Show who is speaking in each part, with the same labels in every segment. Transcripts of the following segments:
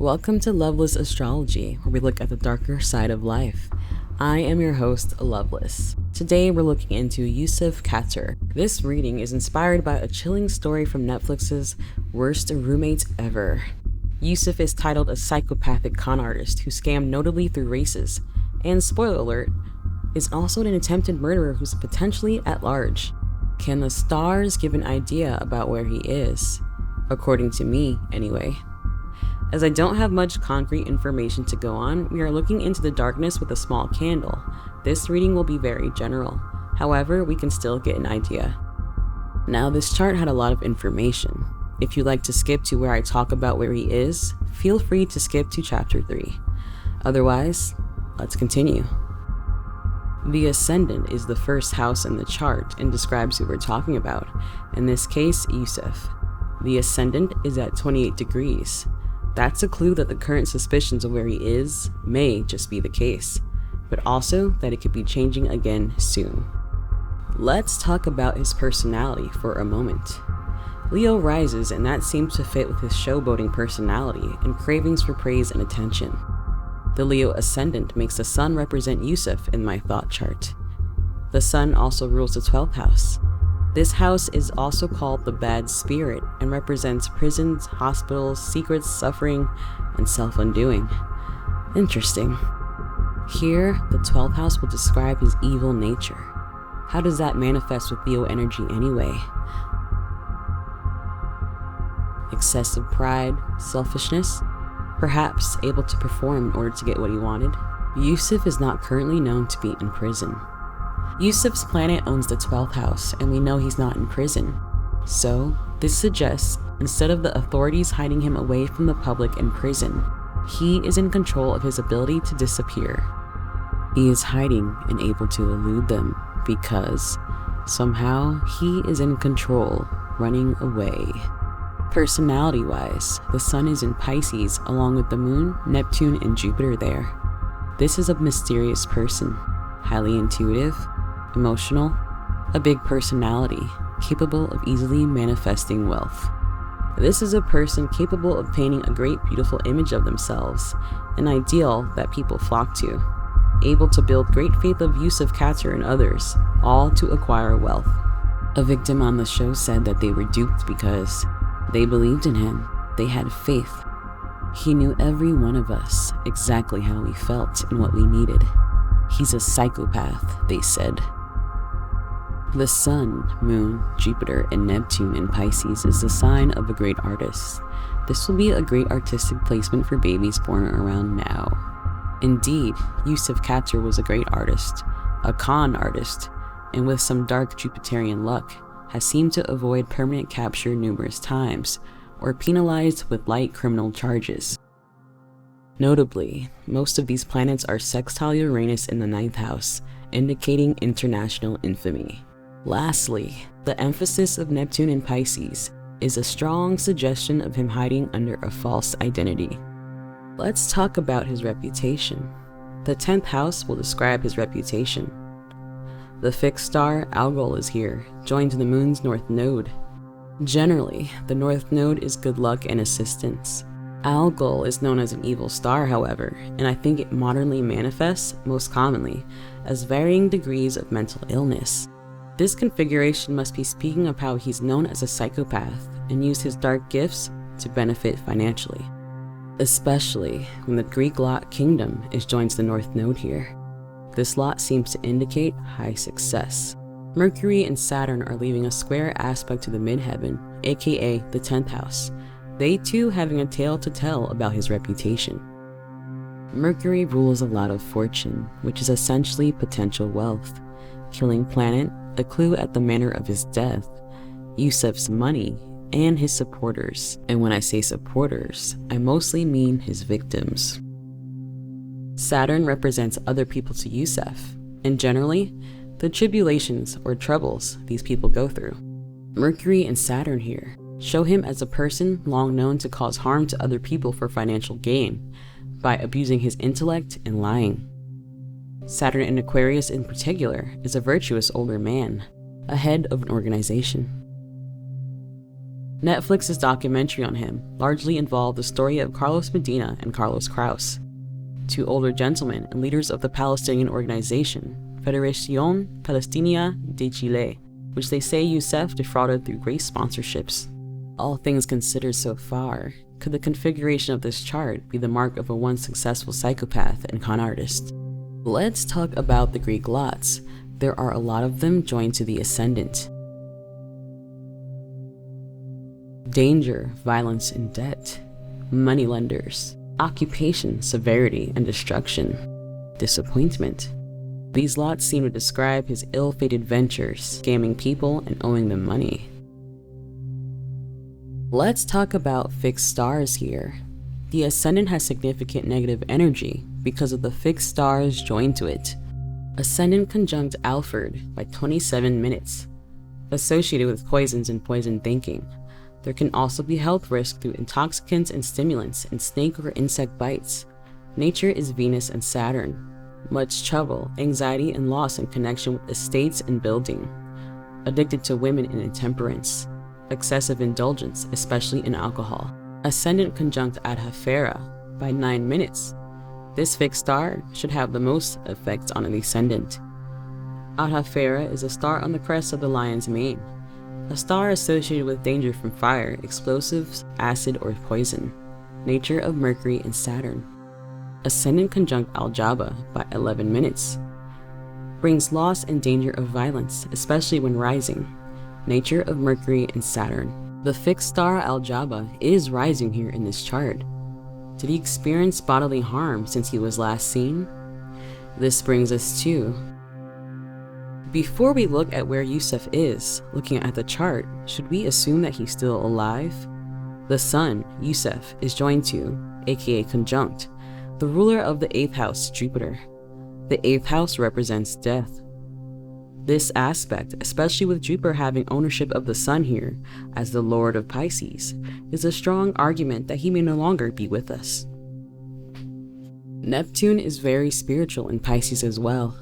Speaker 1: Welcome to Loveless Astrology, where we look at the darker side of life. I am your host, Loveless. Today we're looking into YOUSSEF KHATER. This reading is inspired by a chilling story from Netflix's Worst Roommates Ever. YOUSSEF is titled a psychopathic con artist who scammed notably through races, and spoiler alert, is also an attempted murderer who's potentially at large. Can the stars give an idea about where he is? According to me, anyway. As I don't have much concrete information to go on, we are looking into the darkness with a small candle. This reading will be very general. However, we can still get an idea. Now, this chart had a lot of information. If you'd like to skip to where I talk about where he is, feel free to skip to chapter 3. Otherwise, let's continue. The Ascendant is the first house in the chart and describes who we're talking about, in this case, YOUSSEF. The Ascendant is at 28 degrees. That's a clue that the current suspicions of where he is may just be the case, but also that it could be changing again soon. Let's talk about his personality for a moment. Leo rises, and that seems to fit with his showboating personality and cravings for praise and attention. The Leo Ascendant makes the Sun represent YOUSSEF in my thought chart. The Sun also rules the 12th house. This house is also called the Bad Spirit and represents prisons, hospitals, secrets, suffering, and self-undoing. Interesting. Here, the 12th house will describe his evil nature. How does that manifest with Leo energy anyway? Excessive pride, selfishness, perhaps able to perform in order to get what he wanted. YOUSSEF is not currently known to be in prison. YOUSSEF's planet owns the 12th house, and we know he's not in prison. So, this suggests, instead of the authorities hiding him away from the public in prison, he is in control of his ability to disappear. He is hiding and able to elude them because, somehow, he is in control, running away. Personality-wise, the Sun is in Pisces along with the Moon, Neptune, and Jupiter there. This is a mysterious person, highly intuitive, emotional, a big personality, capable of easily manifesting wealth. This is a person capable of painting a great, beautiful image of themselves, an ideal that people flock to, able to build great faith of YOUSSEF KHATER and others, all to acquire wealth. A victim on the show said that they were duped because they believed in him, they had faith. He knew every one of us, exactly how we felt and what we needed. He's a psychopath, they said. The Sun, Moon, Jupiter, and Neptune in Pisces is the sign of a great artist. This will be a great artistic placement for babies born around now. Indeed, YOUSSEF KHATER was a great artist, a con artist, and with some dark Jupiterian luck, has seemed to avoid permanent capture numerous times, or penalized with light criminal charges. Notably, most of these planets are sextile Uranus in the 9th house, indicating international infamy. Lastly, the emphasis of Neptune in Pisces is a strong suggestion of him hiding under a false identity. Let's talk about his reputation. The 10th house will describe his reputation. The fixed star Algol is here, joined to the Moon's North Node. Generally, the North Node is good luck and assistance. Algol is known as an evil star, however, and I think it modernly manifests, most commonly, as varying degrees of mental illness. This configuration must be speaking of how he's known as a psychopath and used his dark gifts to benefit financially. Especially when the Greek lot Kingdom is joined to the North Node here. This lot seems to indicate high success. Mercury and Saturn are leaving a square aspect to the midheaven, aka the 10th house. They too having a tale to tell about his reputation. Mercury rules a lot of fortune, which is essentially potential wealth. Killing planet, a clue at the manner of his death, YOUSSEF's money, and his supporters. And when I say supporters, I mostly mean his victims. Saturn represents other people to YOUSSEF, and generally, the tribulations or troubles these people go through. Mercury and Saturn here show him as a person long known to cause harm to other people for financial gain by abusing his intellect and lying. Saturn in Aquarius in particular is a virtuous older man, a head of an organization. Netflix's documentary on him largely involved the story of Carlos Medina and Carlos Kraus, two older gentlemen and leaders of the Palestinian organization, Federación Palestina de Chile, which they say Youssef defrauded through great sponsorships. All things considered so far, could the configuration of this chart be the mark of a once successful psychopath and con artist? Let's talk about the Greek lots. There are a lot of them joined to the Ascendant. Danger, violence, and debt. Moneylenders. Occupation, severity, and destruction. Disappointment. These lots seem to describe his ill-fated ventures, scamming people and owing them money. Let's talk about fixed stars here. The Ascendant has significant negative energy because of the fixed stars joined to it. Ascendant conjunct Alfred by 27 minutes, associated with poisons and poison thinking. There can also be health risk through intoxicants and stimulants and snake or insect bites. Nature is Venus and Saturn. Much trouble, anxiety, and loss in connection with estates and building. Addicted to women and intemperance. Excessive indulgence, especially in alcohol. Ascendant conjunct Adhafera by 9 minutes. This fixed star should have the most effect on an Ascendant. Adhafera is a star on the crest of the lion's mane. A star associated with danger from fire, explosives, acid, or poison. Nature of Mercury and Saturn. Ascendant conjunct Aljaba by 11 minutes. Brings loss and danger of violence, especially when rising. Nature of Mercury and Saturn. The fixed star Aljaba is rising here in this chart. Did he experience bodily harm since he was last seen? This brings us to... Before we look at where Youssef is, looking at the chart, should we assume that he's still alive? The sun, Youssef, is joined to, aka conjunct, the ruler of the 8th house, Jupiter. The 8th house represents death. This aspect, especially with Jupiter having ownership of the sun here, as the Lord of Pisces, is a strong argument that he may no longer be with us. Neptune is very spiritual in Pisces as well.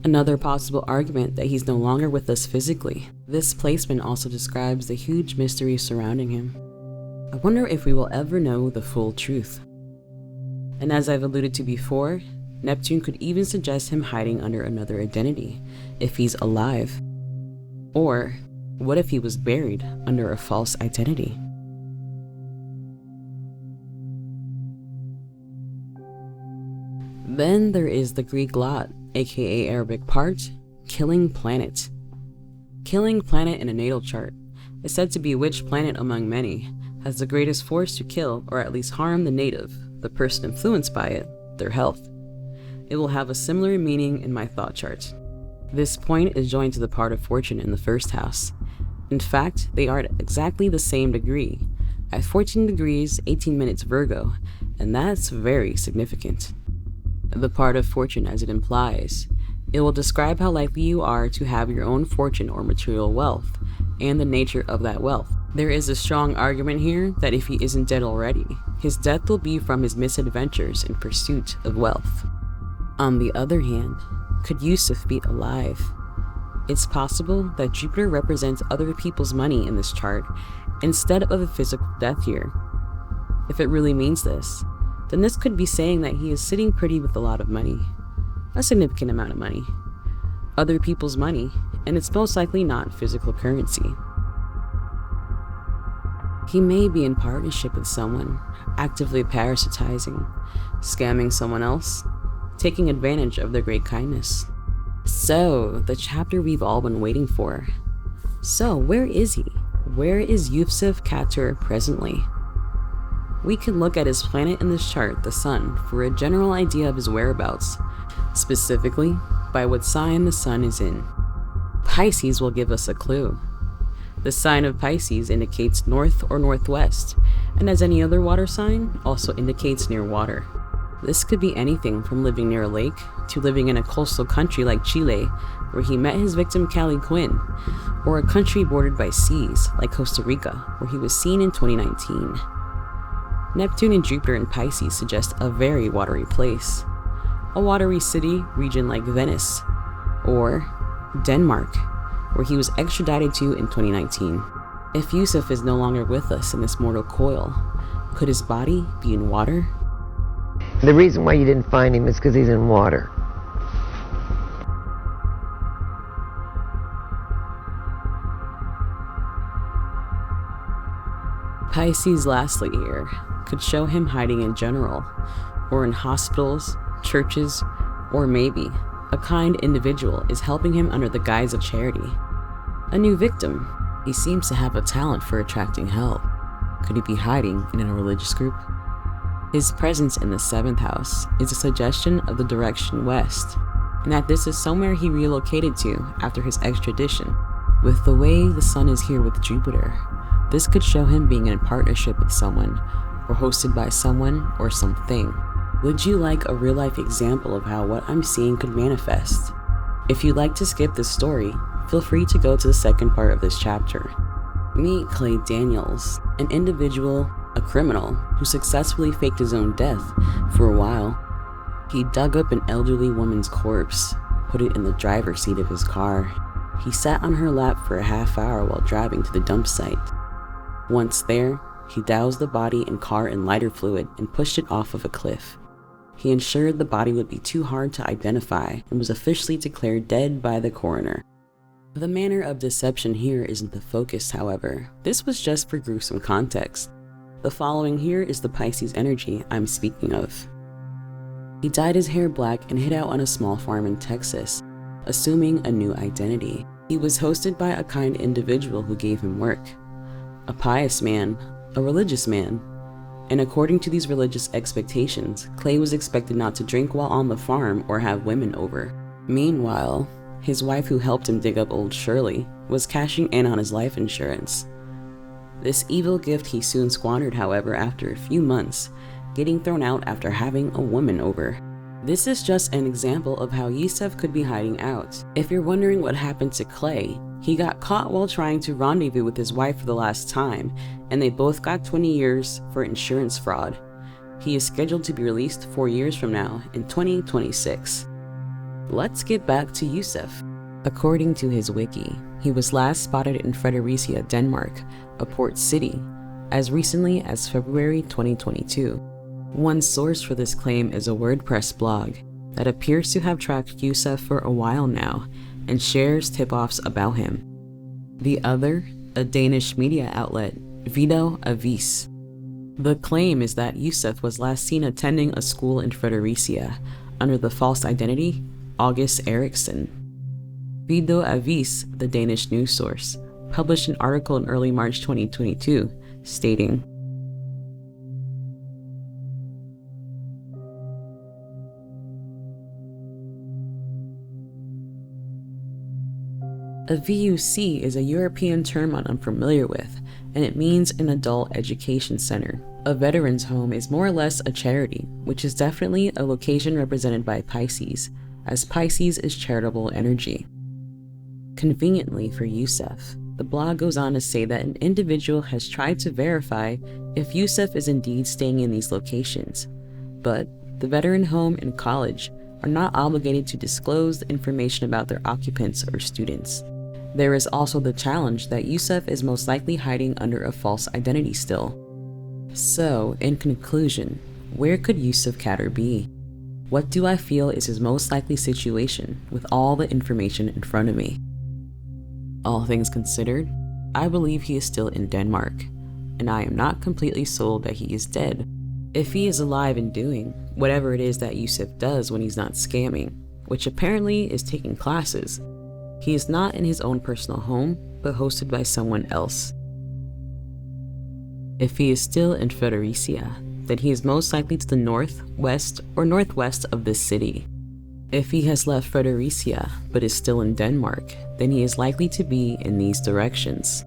Speaker 1: Another possible argument that he's no longer with us physically. This placement also describes the huge mystery surrounding him. I wonder if we will ever know the full truth. And as I've alluded to before, Neptune could even suggest him hiding under another identity, if he's alive. Or, what if he was buried under a false identity? Then there is the Greek lot, aka Arabic part, Killing Planet. Killing Planet in a natal chart is said to be which planet among many has the greatest force to kill or at least harm the native, the person influenced by it, their health. It will have a similar meaning in my thought chart. This point is joined to the part of fortune in the 1st house. In fact, they are at exactly the same degree, at 14 degrees, 18 minutes Virgo, and that's very significant. The part of fortune as it implies, it will describe how likely you are to have your own fortune or material wealth, and the nature of that wealth. There is a strong argument here that if he isn't dead already, his death will be from his misadventures in pursuit of wealth. On the other hand, could Youssef be alive? It's possible that Jupiter represents other people's money in this chart instead of a physical death here. If it really means this, then this could be saying that he is sitting pretty with a lot of money, a significant amount of money, other people's money, and it's most likely not physical currency. He may be in partnership with someone, actively parasitizing, scamming someone else, taking advantage of their great kindness. So, the chapter we've all been waiting for. So, where is he? Where is Youssef Khater presently? We can look at his planet in this chart, the sun, for a general idea of his whereabouts, specifically by what sign the sun is in. Pisces will give us a clue. The sign of Pisces indicates north or northwest, and as any other water sign, also indicates near water. This could be anything from living near a lake to living in a coastal country like Chile, where he met his victim Callie Quinn, or a country bordered by seas like Costa Rica, where he was seen in 2019. Neptune and Jupiter in Pisces suggest a very watery place. A watery city, region like Venice, or Denmark, where he was extradited to in 2019. If Yousseff is no longer with us in this mortal coil, could his body be in water?
Speaker 2: The reason why you didn't find him is because he's in water.
Speaker 1: Pisces lastly here could show him hiding in general, or in hospitals, churches, or maybe a kind individual is helping him under the guise of charity. A new victim. He seems to have a talent for attracting help. Could he be hiding in a religious group? His presence in the 7th house is a suggestion of the direction west, and that this is somewhere he relocated to after his extradition. With the way the sun is here with Jupiter, this could show him being in partnership with someone, or hosted by someone or something. Would you like a real-life example of how what I'm seeing could manifest? If you'd like to skip this story, feel free to go to the second part of this chapter. Meet Clay Daniels, an individual, a criminal, who successfully faked his own death for a while. He dug up an elderly woman's corpse, put it in the driver's seat of his car. He sat on her lap for a half hour while driving to the dump site. Once there, he doused the body and car in lighter fluid and pushed it off of a cliff. He ensured the body would be too hard to identify and was officially declared dead by the coroner. The manner of deception here isn't the focus, however. This was just for gruesome context. The following here is the Pisces energy I'm speaking of. He dyed his hair black and hid out on a small farm in Texas, assuming a new identity. He was hosted by a kind individual who gave him work. A pious man, a religious man, and according to these religious expectations, Clay was expected not to drink while on the farm or have women over. Meanwhile, his wife, who helped him dig up old Shirley, was cashing in on his life insurance. This evil gift he soon squandered, however, after a few months, getting thrown out after having a woman over. This is just an example of how Yousseff could be hiding out. If you're wondering what happened to Clay, he got caught while trying to rendezvous with his wife for the last time, and they both got 20 years for insurance fraud. He is scheduled to be released 4 years from now in 2026. Let's get back to Yousseff. According to his wiki, he was last spotted in Fredericia, Denmark, a port city, as recently as February 2022. One source for this claim is a WordPress blog that appears to have tracked Yousseff for a while now and shares tip-offs about him. The other, a Danish media outlet, Video Avis. The claim is that Yousseff was last seen attending a school in Fredericia under the false identity August Eriksson. Video Avis, the Danish news source, published an article in early March 2022 stating, a VUC is a European term I'm unfamiliar with, and it means an adult education center. A veterans home is more or less a charity, which is definitely a location represented by Pisces, as Pisces is charitable energy. Conveniently for Yousseff, the blog goes on to say that an individual has tried to verify if Yousseff is indeed staying in these locations, but the veteran home and college are not obligated to disclose the information about their occupants or students. There is also the challenge that Yousseff is most likely hiding under a false identity still. So, in conclusion, where could Yousseff Khater be? What do I feel is his most likely situation with all the information in front of me? All things considered, I believe he is still in Denmark, and I am not completely sold that he is dead. If he is alive and doing whatever it is that Yousseff does when he's not scamming, which apparently is taking classes, he is not in his own personal home, but hosted by someone else. If he is still in Fredericia, then he is most likely to the north, west, or northwest of this city. If he has left Fredericia, but is still in Denmark, then he is likely to be in these directions.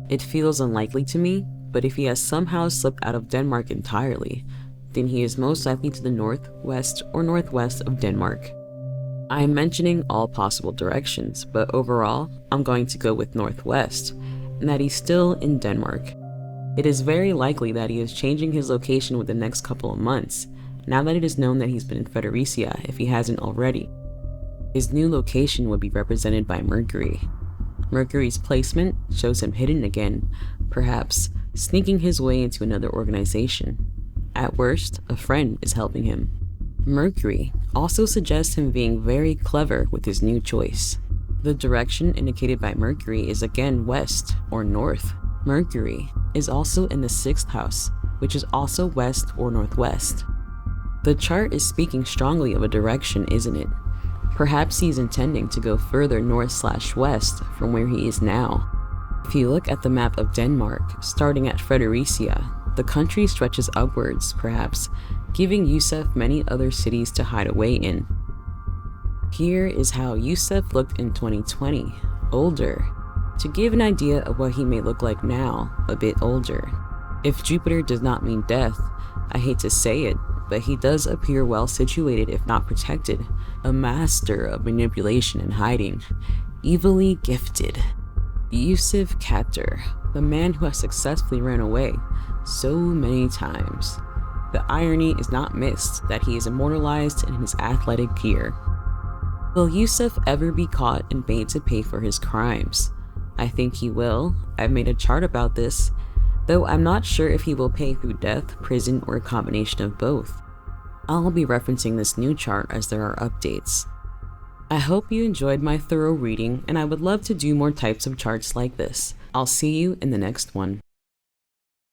Speaker 1: It feels unlikely to me, but if he has somehow slipped out of Denmark entirely, then he is most likely to the north, west, or northwest of Denmark. I am mentioning all possible directions, but overall, I'm going to go with northwest, and that he's still in Denmark. It is very likely that he is changing his location within the next couple of months, now that it is known that he's been in Fredericia if he hasn't already. His new location would be represented by Mercury. Mercury's placement shows him hidden again, perhaps sneaking his way into another organization. At worst, a friend is helping him. Mercury also suggests him being very clever with his new choice. The direction indicated by Mercury is again west or north. Mercury is also in the 6th house, which is also west or northwest. The chart is speaking strongly of a direction, isn't it? Perhaps he's intending to go further north/west from where he is now. If you look at the map of Denmark, starting at Fredericia, the country stretches upwards, perhaps, giving Youssef many other cities to hide away in. Here is how Youssef looked in 2020, older. To give an idea of what he may look like now, a bit older. If Jupiter does not mean death, I hate to say it, but he does appear well situated if not protected, a master of manipulation and hiding, evilly gifted. Youssef Khater, the man who has successfully ran away so many times. The irony is not missed that he is immortalized in his athletic gear. Will Youssef ever be caught and made to pay for his crimes? I think he will. I've made a chart about this, though I'm not sure if he will pay through death, prison, or a combination of both. I'll be referencing this new chart as there are updates. I hope you enjoyed my thorough reading, and I would love to do more types of charts like this. I'll see you in the next one.